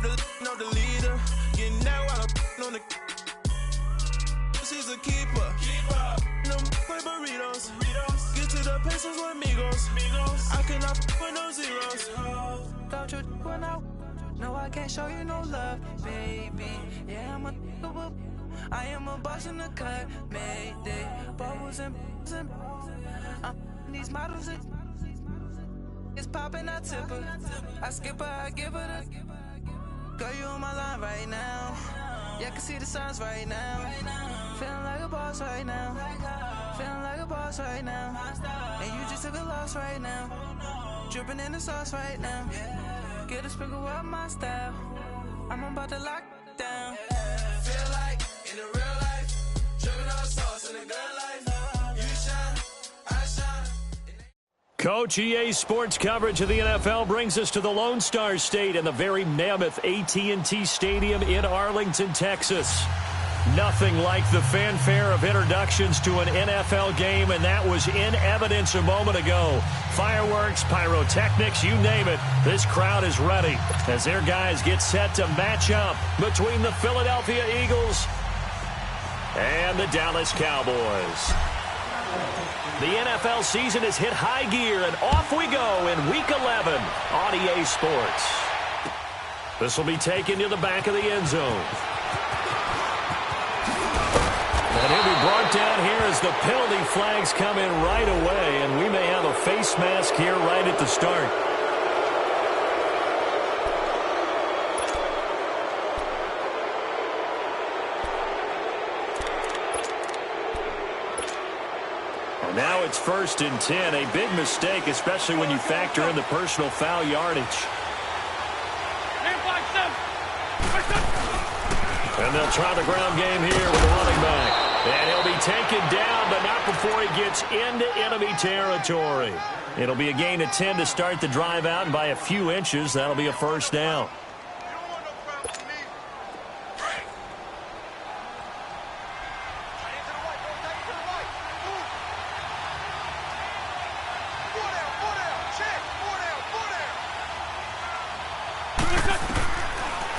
know the leader. Getting that while I'm on the. She's a keeper. No play burritos. Get to the pesos with amigos. I cannot with no zeros. Don't you when no, I can't show you no love, baby. Yeah, I am a boss in the cut, mayday. Bubbles and these models it's popping, I tip her. I skip her, I give her the. Girl, you on my line right now. Yeah, I can see the signs right now. Feeling like a boss right now. Feeling like a boss right now. And you just took a loss right now. Dripping in the sauce right now. Get a sprinkle of my style. I'm about to lock down. Feel like in the real life, dripping on sauce in the good life. You shine, I shine. Coach, EA Sports coverage of the NFL brings us to the Lone Star State and the very mammoth AT&T Stadium in Arlington, Texas. Nothing like the fanfare of introductions to an NFL game, and that was in evidence a moment ago. Fireworks, pyrotechnics, you name it. This crowd is ready as their guys get set to match up between the Philadelphia Eagles and the Dallas Cowboys. The NFL season has hit high gear, and off we go in Week 11 on EA Sports. This will be taken to the back of the end zone. And he'll be brought down here as the penalty flags come in right away, and we may have a face mask here right at the start. And now it's 1st and 10, a big mistake, especially when you factor in the personal foul yardage. And they'll try the ground game here with the running back. And he'll be taken down, but not before he gets into enemy territory. It'll be a gain of 10 to start the drive out, and by a few inches, that'll be a first down.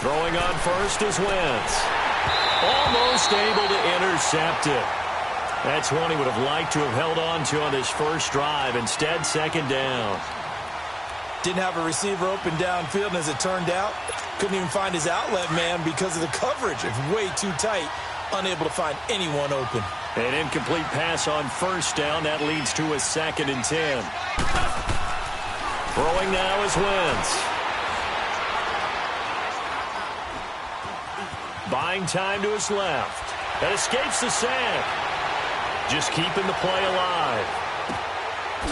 Throwing on first is Wentz. Almost able to intercept it. That's one he would have liked to have held on to on his first drive. Instead, second down. Didn't have a receiver open downfield, and as it turned out, couldn't even find his outlet man because of the coverage. It's way too tight, unable to find anyone open. An incomplete pass on first down. That leads to a 2nd and 10. Throwing now is Wentz. Buying time to his left. That escapes the sack. Just keeping the play alive.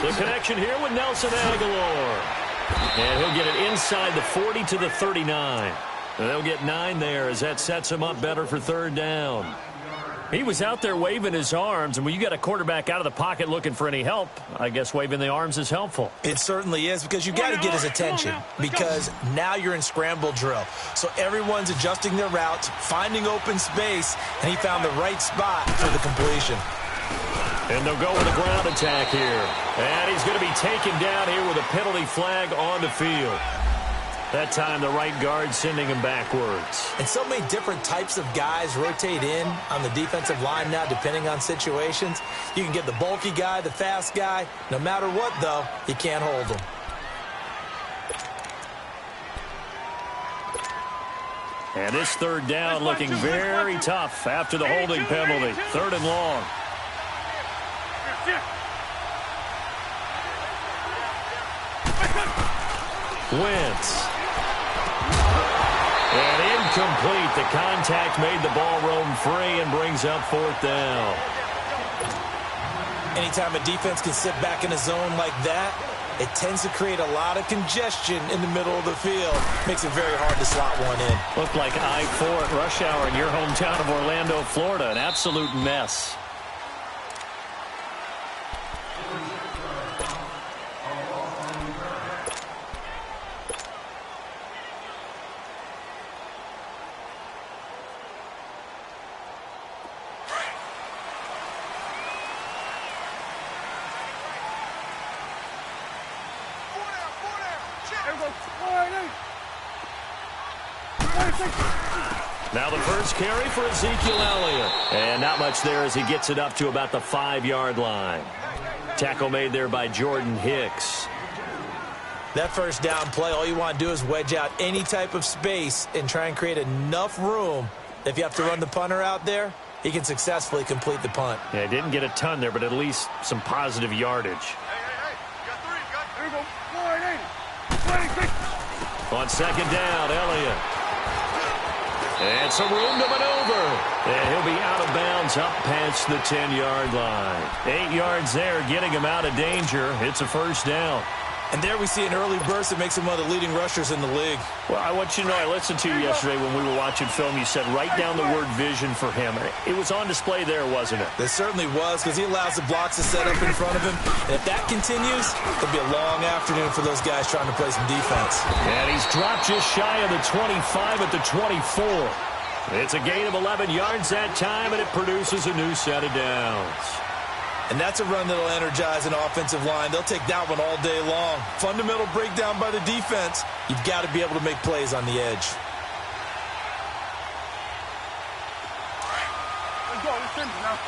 The connection here with Nelson Aguilar. And he'll get it inside the 40 to the 39. And they'll get 9 there as that sets him up better for third down. He was out there waving his arms, and when you got a quarterback out of the pocket looking for any help, I guess waving the arms is helpful. It certainly is, because you got to get his attention, because now you're in scramble drill. So everyone's adjusting their routes, finding open space, and he found the right spot for the completion. And they'll go with a ground attack here. And he's going to be taken down here with a penalty flag on the field. That time, the right guard sending him backwards. And so many different types of guys rotate in on the defensive line now, depending on situations. You can get the bulky guy, the fast guy. No matter what, though, you can't hold him. And this third down looking very tough after the holding penalty. 3rd and long. Wentz. And incomplete. The contact made the ball roam free and brings up 4th down. Anytime a defense can sit back in a zone like that, it tends to create a lot of congestion in the middle of the field. Makes it very hard to slot one in. Looked like I-4 at rush hour in your hometown of Orlando, Florida. An absolute mess. Now the first carry for Ezekiel Elliott. And not much there as he gets it up to about the 5-yard line. Tackle made there by Jordan Hicks. That first down play, all you want to do is wedge out any type of space and try and create enough room. If you have to run the punter out there, he can successfully complete the punt. Yeah, didn't get a ton there, but at least some positive yardage. On second down, Elliott. And some room to maneuver. And he'll be out of bounds up past the 10-yard line. 8 yards there, getting him out of danger. It's a first down. And there we see an early burst that makes him one of the leading rushers in the league. Well, I want you to know, I listened to you yesterday when we were watching film. You said write down the word vision for him. It was on display there, wasn't it? It certainly was, because he allows the blocks to set up in front of him. And if that continues, it'll be a long afternoon for those guys trying to play some defense. And he's dropped just shy of the 25 at the 24. It's a gain of 11 yards that time, and it produces a new set of downs. And that's a run that'll energize an offensive line. They'll take that one all day long. Fundamental breakdown by the defense. You've got to be able to make plays on the edge. Let's go. Let's finish now.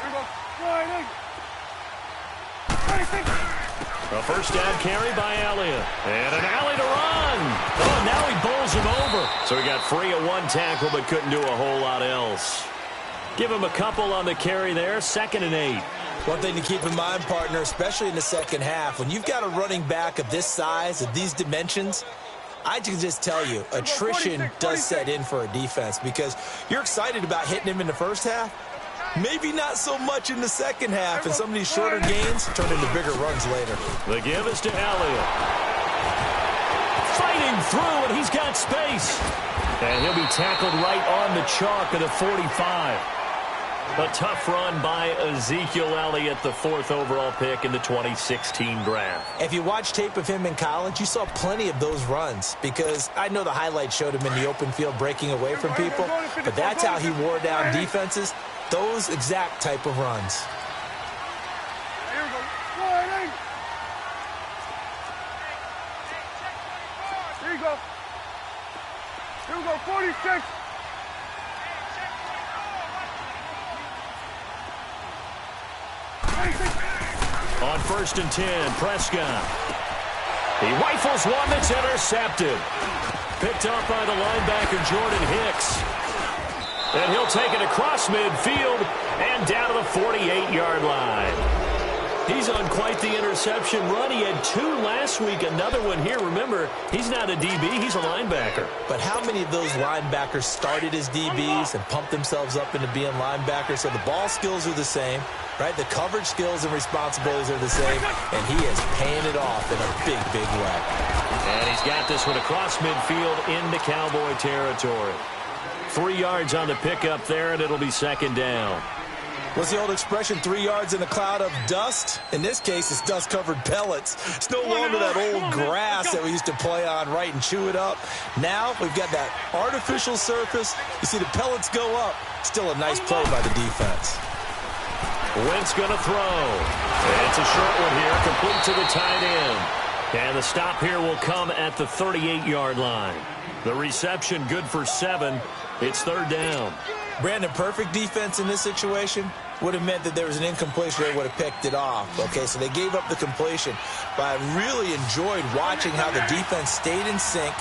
Here we go. A first down carry by Elliott. And an alley to run. Oh, now he bowls him over. So he got free of one tackle but couldn't do a whole lot else. Give him a couple on the carry there. 2nd and 8. One thing to keep in mind, partner, especially in the second half, when you've got a running back of this size, of these dimensions, I can just tell you, attrition does set in for a defense because you're excited about hitting him in the first half. Maybe not so much in the second half, and some of these shorter gains turn into bigger runs later. The give is to Elliott. Fighting through, and he's got space. And he'll be tackled right on the chalk at a 45. A tough run by Ezekiel Elliott, the 4th overall pick in the 2016 draft. If you watch tape of him in college, you saw plenty of those runs because I know the highlights showed him in the open field breaking away from people, but that's how he wore down defenses. Those exact type of runs. Here we go. Here you go. Here we go. 46. On 1st and 10, Prescott. He rifles one that's intercepted. Picked off by the linebacker, Jordan Hicks. And he'll take it across midfield and down to the 48-yard line. He's on quite the interception run. He had 2 last week, another one here. Remember, he's not a DB, he's a linebacker. But how many of those linebackers started as DBs and pumped themselves up into being linebackers? So the ball skills are the same, right? The coverage skills and responsibilities are the same, and he is paying it off in a big, big way. And he's got this one across midfield into Cowboy territory. 3 yards on the pickup there, and it'll be 2nd down. What's the old expression, 3 yards in a cloud of dust? In this case, it's dust-covered pellets. It's no longer that old grass that we used to play on, right, and chew it up. Now we've got that artificial surface. You see the pellets go up. Still a nice play by the defense. Wentz going to throw. It's a short one here, complete to the tight end. And the stop here will come at the 38-yard line. The reception good for 7. It's 3rd down. Brandon, perfect defense in this situation would have meant that there was an incompletion. They would have picked it off. Okay, so they gave up the completion. But I really enjoyed watching how the defense stayed in sync,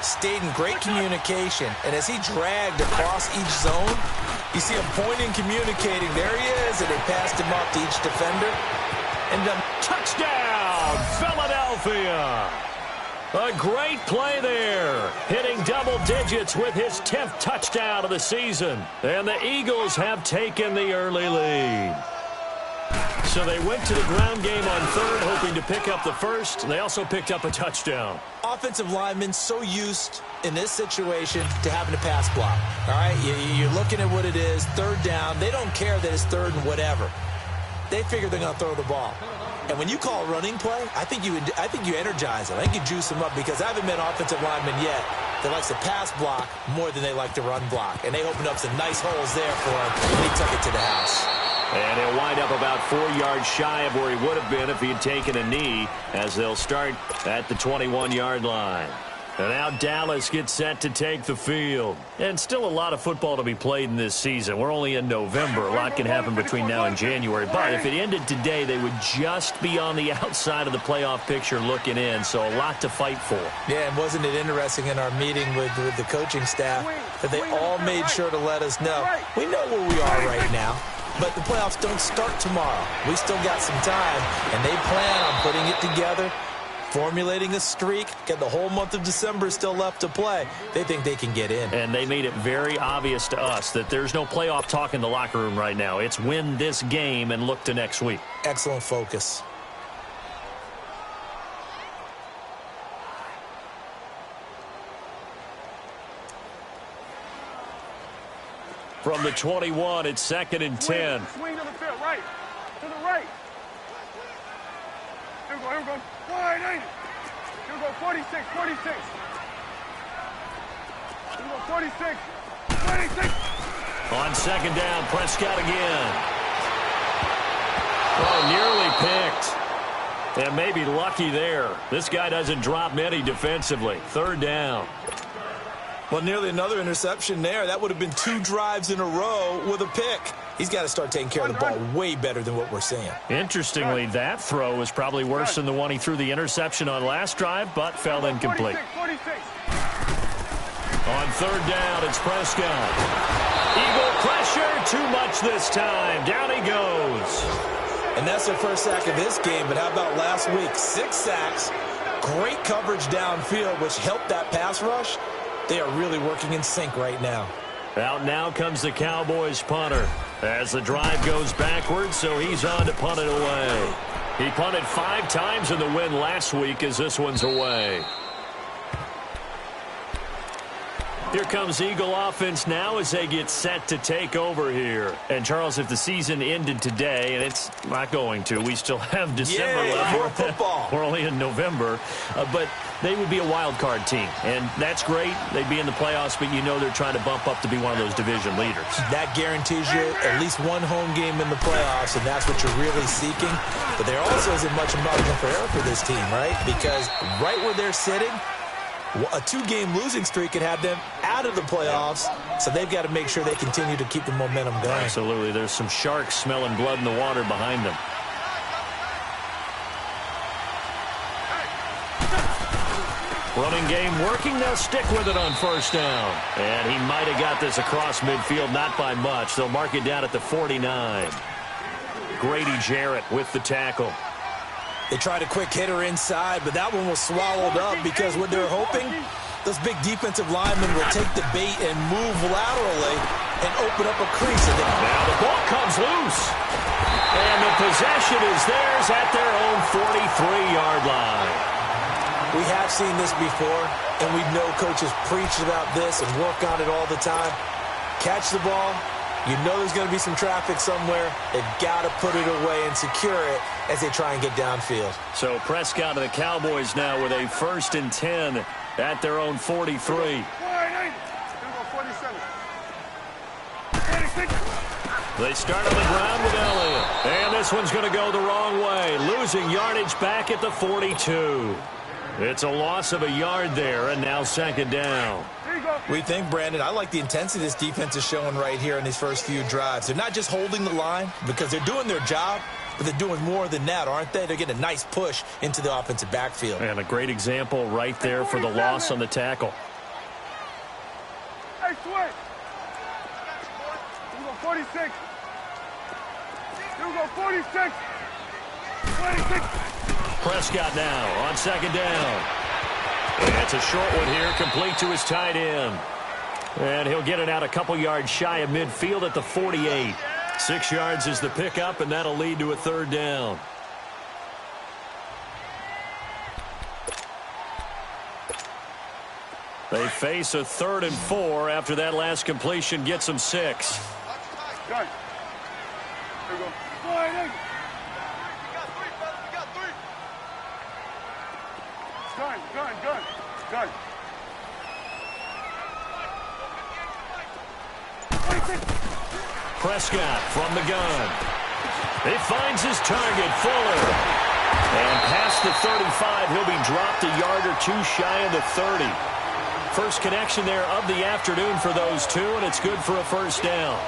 stayed in great communication. And as he dragged across each zone, you see him pointing, communicating. There he is, and they passed him off to each defender. And touchdown, Philadelphia! A great play there, hitting double digits with his 10th touchdown of the season. And the Eagles have taken the early lead. So they went to the ground game on 3rd, hoping to pick up the 1st. They also picked up a touchdown. Offensive linemen so used in this situation to having to pass block. All right, you're looking at what it is, 3rd down. They don't care that it's 3rd and whatever. They figure they're going to throw the ball. And when you call a running play, I think you energize them. I think you juice them up because I haven't met an offensive lineman yet that likes to pass block more than they like to run block. And they opened up some nice holes there for him, and he took it to the house. And he'll wind up about 4 yards shy of where he would have been if he had taken a knee, as they'll start at the 21-yard line. And now Dallas gets set to take the field. And still a lot of football to be played in this season. We're only in November. A lot can happen between now and January. But if it ended today, they would just be on the outside of the playoff picture looking in. So a lot to fight for. Yeah, and wasn't it interesting in our meeting with the coaching staff that they all made sure to let us know, we know where we are right now, but the playoffs don't start tomorrow. We still got some time, and they plan on putting it together, formulating a streak. Got the whole month of December still left to play. They think they can get in. And they made it very obvious to us that there's no playoff talk in the locker room right now. It's win this game and look to next week. Excellent focus. From the 21, it's 2nd and 10. Swing to the field, right. To the right. Here we go, here we go. Wide, ain't it? Here we go, 46, 46. Here we go, 46, 26. On 2nd down, Prescott again. Oh, nearly picked. And maybe lucky there. This guy doesn't drop many defensively. 3rd down. Well, nearly another interception there. That would have been 2 drives in a row with a pick. He's got to start taking care of the ball way better than what we're seeing. Interestingly, that throw was probably worse than the one he threw the interception on last drive, but fell incomplete. 46. On 3rd down, it's Prescott. Eagle pressure, too much this time. Down he goes. And that's their first sack of this game, but how about last week? 6 sacks, great coverage downfield, which helped that pass rush. They are really working in sync right now. Out now comes the Cowboys punter as the drive goes backwards, so he's on to punt it away. He punted 5 times in the win last week as this one's away. Here comes Eagle offense now as they get set to take over here. And, Charles, if the season ended today, and it's not going to, we still have December left. More football. We're only in November. But they would be a wild card team. And that's great. They'd be in the playoffs, but you know they're trying to bump up to be one of those division leaders. That guarantees you at least one home game in the playoffs, and that's what you're really seeking. But there also isn't much margin for error for this team, right? Because right where they're sitting, a 2-game losing streak could have them out of the playoffs, so they've got to make sure they continue to keep the momentum going. Absolutely. There's some sharks smelling blood in the water behind them. Running game working. They'll stick with it on 1st down. And he might have got this across midfield, not by much. They'll mark it down at the 49. Grady Jarrett with the tackle. They tried a quick hitter inside, but that one was swallowed up because what they're hoping, those big defensive linemen will take the bait and move laterally and open up a crease. Now the ball comes loose. And the possession is theirs at their own 43-yard line. We have seen this before, and we know coaches preach about this and work on it all the time. Catch the ball. You know there's going to be some traffic somewhere. They've got to put it away and secure it as they try and get downfield. So Prescott and the Cowboys now with a 1st and 10 at their own 43. They start on the ground with Elliott. And this one's going to go the wrong way. Losing yardage back at the 42. It's a loss of a yard there, and now 2nd down. We think, Brandon, I like the intensity this defense is showing right here in these first few drives. They're not just holding the line because they're doing their job, but they're doing more than that, aren't they? They're getting a nice push into the offensive backfield. And a great example right there for the loss on the tackle. Hey, switch. Here we go, 46. Here we go, 46. 26. Prescott now on 2nd down. And it's a short one here, complete to his tight end. And he'll get it out a couple yards shy of midfield at the 48. 6 yards is the pickup, and that'll lead to a 3rd down. They face a 3rd and 4 after that last completion gets them 6. Gun. Here we go. Gun. Prescott from the gun. He finds his target, Fuller. And past the 35, he'll be dropped a yard or two shy of the 30. First connection there of the afternoon for those two, and it's good for a first down.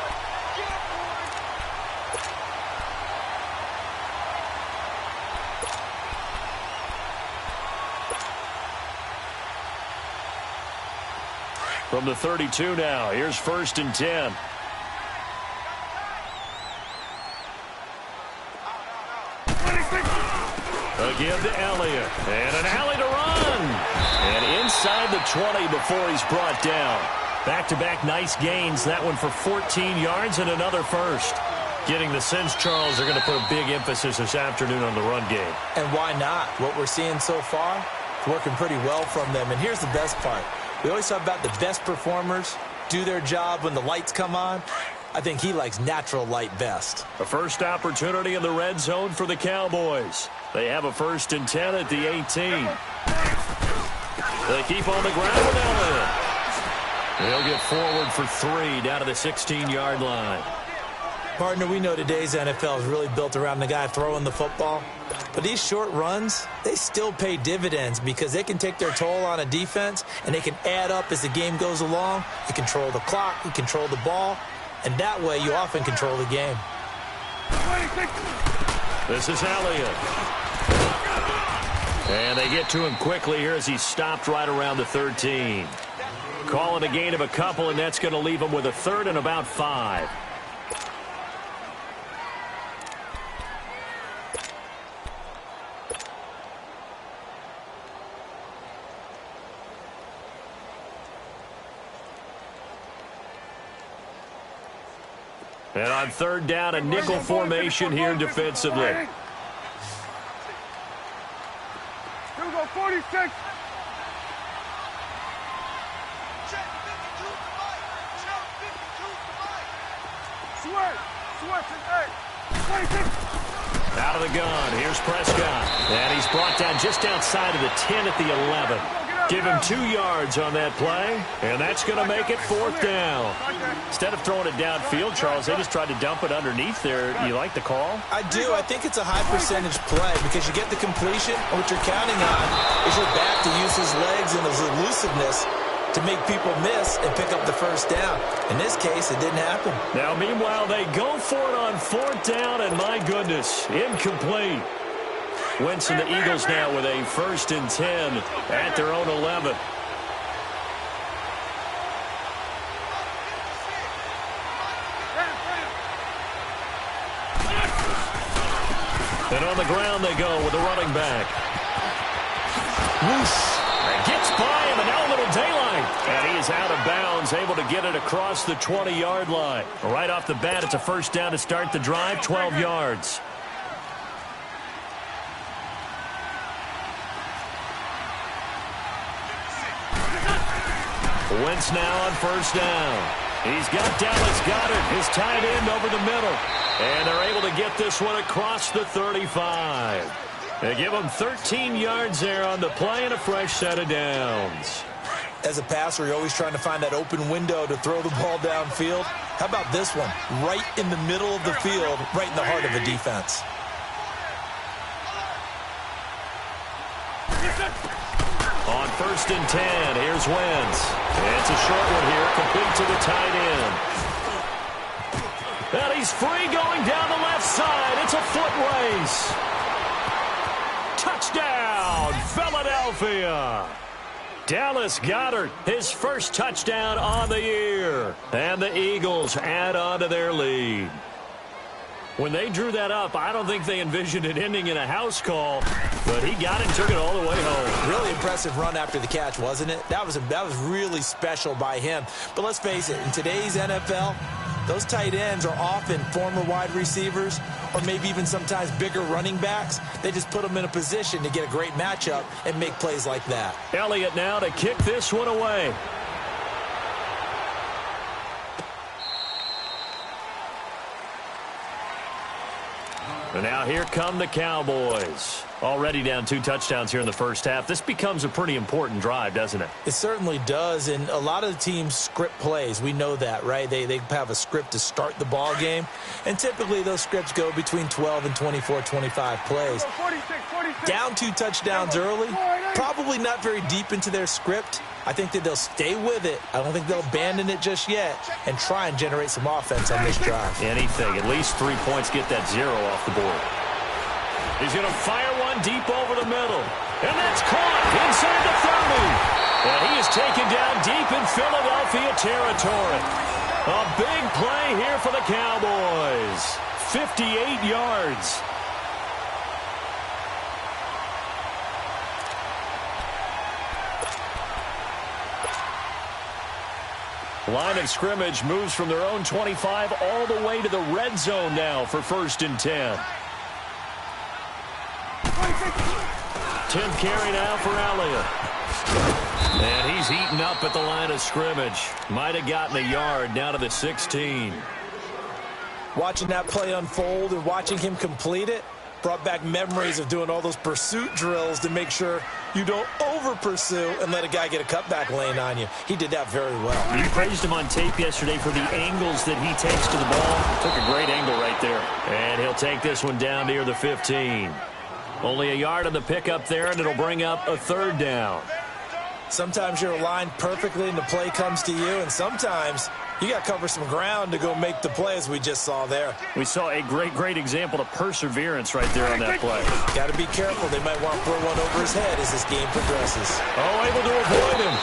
From the 32 now, here's 1st and 10. Again to Elliott. And an alley to run. And inside the 20 before he's brought down. Back-to-back nice gains. That one for 14 yards and another first. Getting the sense, Charles, they're going to put a big emphasis this afternoon on the run game. And why not? What we're seeing so far is working pretty well from them. And here's the best part. We always talk about the best performers do their job when the lights come on. I think he likes natural light best. A first opportunity in the red zone for the Cowboys. They have a 1st and 10 at the 18. They keep on the ground with Elliott. They'll get forward for 3 down to the 16-yard line. Partner, we know today's NFL is really built around the guy throwing the football. But these short runs, they still pay dividends because they can take their toll on a defense and they can add up as the game goes along. You control the clock, you control the ball, and that way you often control the game. This is Elliott. And they get to him quickly here as he's stopped right around the 13. Calling a gain of a couple, and that's going to leave him with a 3rd and about 5. And on 3rd down, a nickel formation here defensively. Here we go, 46. Switch, 26. Out of the gun, here's Prescott. And he's brought down just outside of the 10 at the 11. Give him 2 yards on that play, and that's going to make it 4th down. Instead of throwing it downfield, Charles, they just tried to dump it underneath there. You like the call? I do. I think it's a high percentage play because you get the completion, and what you're counting on is your back to use his legs and his elusiveness to make people miss and pick up the first down. In this case, it didn't happen. Now, meanwhile, they go for it on 4th down, and my goodness, incomplete. Wentz and the Eagles now with a 1st and 10 at their own 11. And on the ground they go with the running back. Whoosh. Gets by him, and now a little daylight. And he is out of bounds, able to get it across the 20-yard line. Right off the bat, it's a 1st down to start the drive, 12 yards. Wentz now on 1st down. He's got Dallas Goedert, his tight end, over the middle. And they're able to get this one across the 35. They give him 13 yards there on the play and a fresh set of downs. As a passer, you're always trying to find that open window to throw the ball downfield. How about this one? Right in the middle of the field, right in the heart of a defense. On 1st and 10, here's Wentz. It's a short one here, complete to the tight end. And he's free going down the left side. It's a foot race. Touchdown, Philadelphia. Dallas Goedert, his first touchdown on the year. And the Eagles add on to their lead. When they drew that up, I don't think they envisioned it ending in a house call, but he got it and took it all the way home. Really impressive run after the catch, wasn't it? That was really special by him. But let's face it, in today's NFL, those tight ends are often former wide receivers or maybe even sometimes bigger running backs. They just put them in a position to get a great matchup and make plays like that. Elliott now to kick this one away. And now here come the Cowboys. Already down 2 touchdowns here in the first half. This becomes a pretty important drive, doesn't it? It certainly does, and a lot of the teams script plays. We know that, right? They have a script to start the ball game, and typically those scripts go between 12 and 24, 25 plays. 46. Down 2 touchdowns early, probably not very deep into their script. I think that they'll stay with it. I don't think they'll abandon it just yet and try and generate some offense on this drive. Anything. At least 3 points get that 0 off the board. He's going to fire one deep over the middle. And that's caught inside the 30. And he is taken down deep in Philadelphia territory. A big play here for the Cowboys. 58 yards. Line of scrimmage moves from their own 25 all the way to the red zone now for 1st and 10. 10th carry now for Elliott. And he's eaten up at the line of scrimmage. Might have gotten a yard down to the 16. Watching that play unfold and watching him complete it brought back memories of doing all those pursuit drills to make sure you don't over-pursue and let a guy get a cutback lane on you. He did that very well. You praised him on tape yesterday for the angles that he takes to the ball. Took a great angle right there. And he'll take this one down near the 15. Only a yard on the pickup there, and it'll bring up a 3rd down. Sometimes you're aligned perfectly and the play comes to you, and sometimes you got to cover some ground to go make the play, as we just saw there. We saw a great example of perseverance right there on that play. Got to be careful. They might want to throw one over his head as this game progresses. Oh, able to avoid him.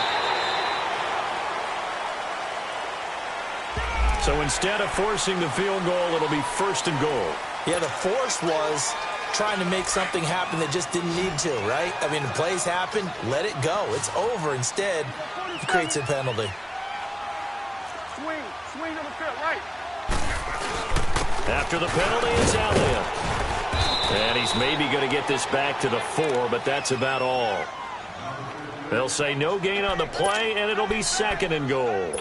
So instead of forcing the field goal, it'll be 1st and goal. Yeah, the force was trying to make something happen that just didn't need to, right? I mean, the plays happen, let it go. It's over. Instead, he creates a penalty. Swing on the field, right. After the penalty, it's Elliott. And he's maybe going to get this back to the 4, but that's about all. They'll say no gain on the play, and it'll be 2nd and goal.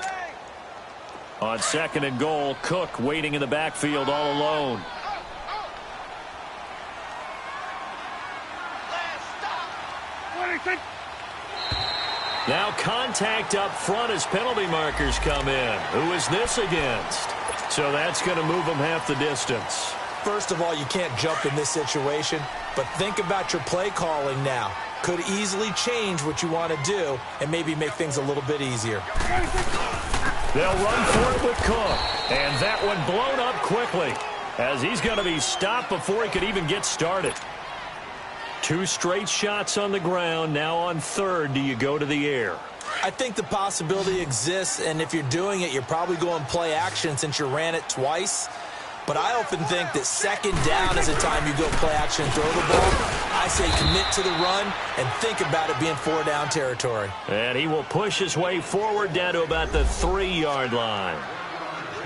On 2nd and goal, Cook waiting in the backfield all alone. Now contact up front as penalty markers come in. Who is this against? So that's going to move them half the distance. First of all, you can't jump in this situation, but think about your play calling now. Could easily change what you want to do and maybe make things a little bit easier. They'll run for it with Cook. And that one blown up quickly as he's going to be stopped before he could even get started. 2 straight shots on the ground. Now on 3rd, do you go to the air? I think the possibility exists, and if you're doing it, you're probably going play action since you ran it twice. But I often think that 2nd down is the time you go play action and throw the ball. I say commit to the run and think about it being 4-down territory. And he will push his way forward down to about the 3-yard line.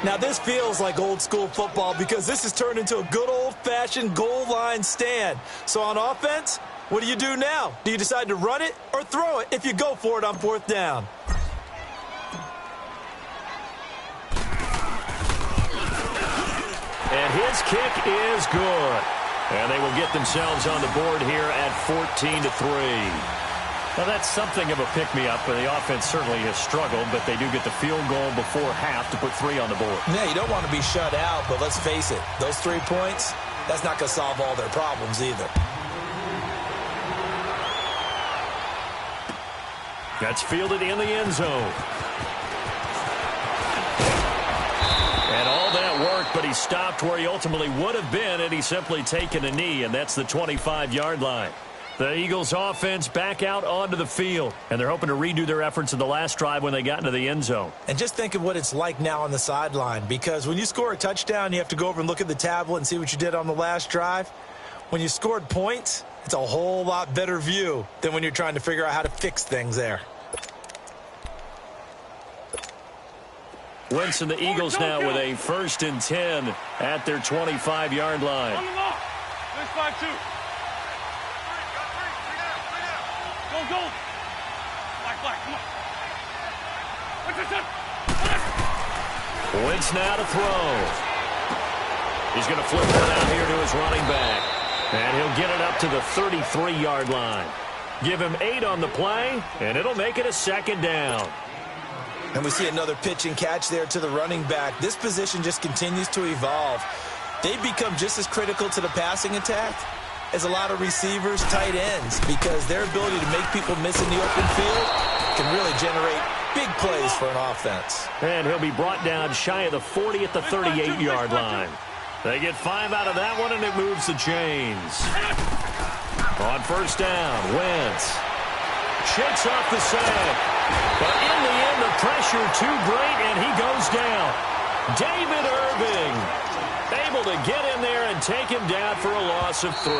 Now, this feels like old-school football because this has turned into a good old-fashioned goal line stand. So on offense, what do you do now? Do you decide to run it or throw it if you go for it on 4th down? And his kick is good. And they will get themselves on the board here at 14-3. Now, that's something of a pick-me-up, but the offense certainly has struggled, but they do get the field goal before half to put 3 on the board. Yeah, you don't want to be shut out, but let's face it, those 3 points, that's not going to solve all their problems either. That's fielded in the end zone. And all that work, but he stopped where he ultimately would have been had he simply taken a knee, and that's the 25-yard line. The Eagles offense back out onto the field, and they're hoping to redo their efforts in the last drive when they got into the end zone. And just think of what it's like now on the sideline, because when you score a touchdown, you have to go over and look at the tablet and see what you did on the last drive. When you scored points, it's a whole lot better view than when you're trying to figure out how to fix things there. Wentz and the Eagles now with a 1st and 10 at their 25-yard line. On the law. Let's 5-2. Go. Black, come on. Wentz now to throw. He's going to flip one out here to his running back. And he'll get it up to the 33-yard line. Give him 8 on the play, and it'll make it a second down. And we see another pitch and catch there to the running back. This position just continues to evolve. They become just as critical to the passing attack as a lot of receivers, tight ends, because their ability to make people miss in the open field can really generate big plays for an offense. And he'll be brought down shy of the 40 at the 38-yard line. They get 5 out of that one, and it moves the chains. On first down, Wentz shakes off the sack. But in the end, the pressure too great, and he goes down. David Irving able to get in there and take him down for a loss of 3.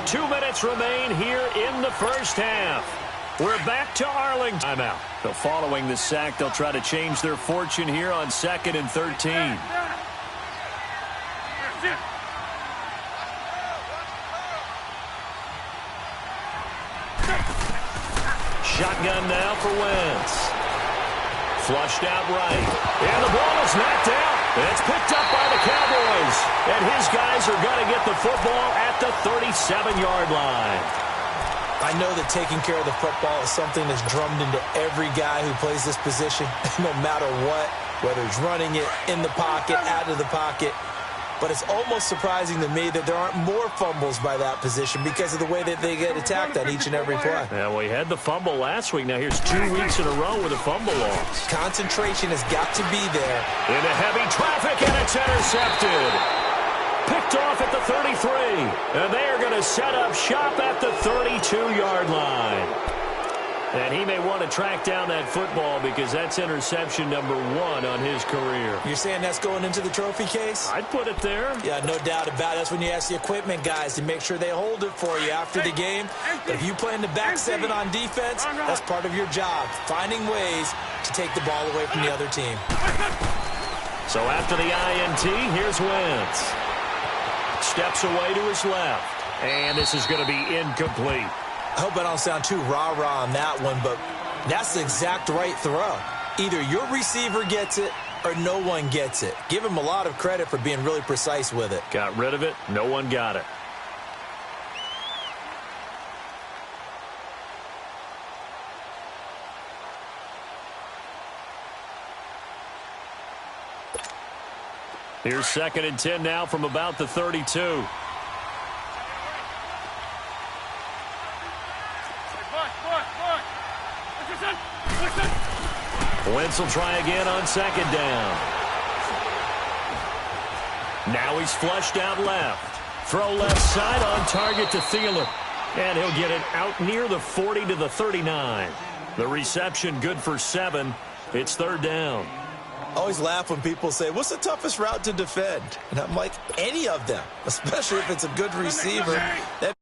Two minutes remain here in the first half. We're back to Arlington. Timeout. So following the sack, they'll try to change their fortune here on 2nd and 13. Shotgun now for Wentz. Flushed out right. And the ball is knocked out. It's picked up by the Cowboys. And his guys are going to get the football at the 37-yard line. I know that taking care of the football is something that's drummed into every guy who plays this position, no matter what, whether he's running it in the pocket, out of the pocket. But it's almost surprising to me that there aren't more fumbles by that position because of the way that they get attacked on each and every play. Yeah, we had the fumble last week. Now here's 2 weeks in a row with a fumble loss. Concentration has got to be there. Into heavy traffic, and it's intercepted. Picked off at the 33. And they are going to set up shop at the 32-yard line. And he may want to track down that football because that's interception number 1 on his career. You're saying that's going into the trophy case? I'd put it there. Yeah, no doubt about it. That's when you ask the equipment guys to make sure they hold it for you after the game. But if you play in the back 7 on defense, that's part of your job, finding ways to take the ball away from the other team. So after the INT, here's Wentz. Steps away to his left. And this is going to be incomplete. I hope I don't sound too rah-rah on that one, but that's the exact right throw. Either your receiver gets it or no one gets it. Give him a lot of credit for being really precise with it. Got rid of it. No one got it. Here's 2nd and 10 now from about the 32. Wentz will try again on 2nd down. Now he's flushed out left. Throw left side on target to Thielen. And he'll get it out near the 40 to the 39. The reception good for 7. It's 3rd down. I always laugh when people say, what's the toughest route to defend? And I'm like, any of them, especially if it's a good receiver. That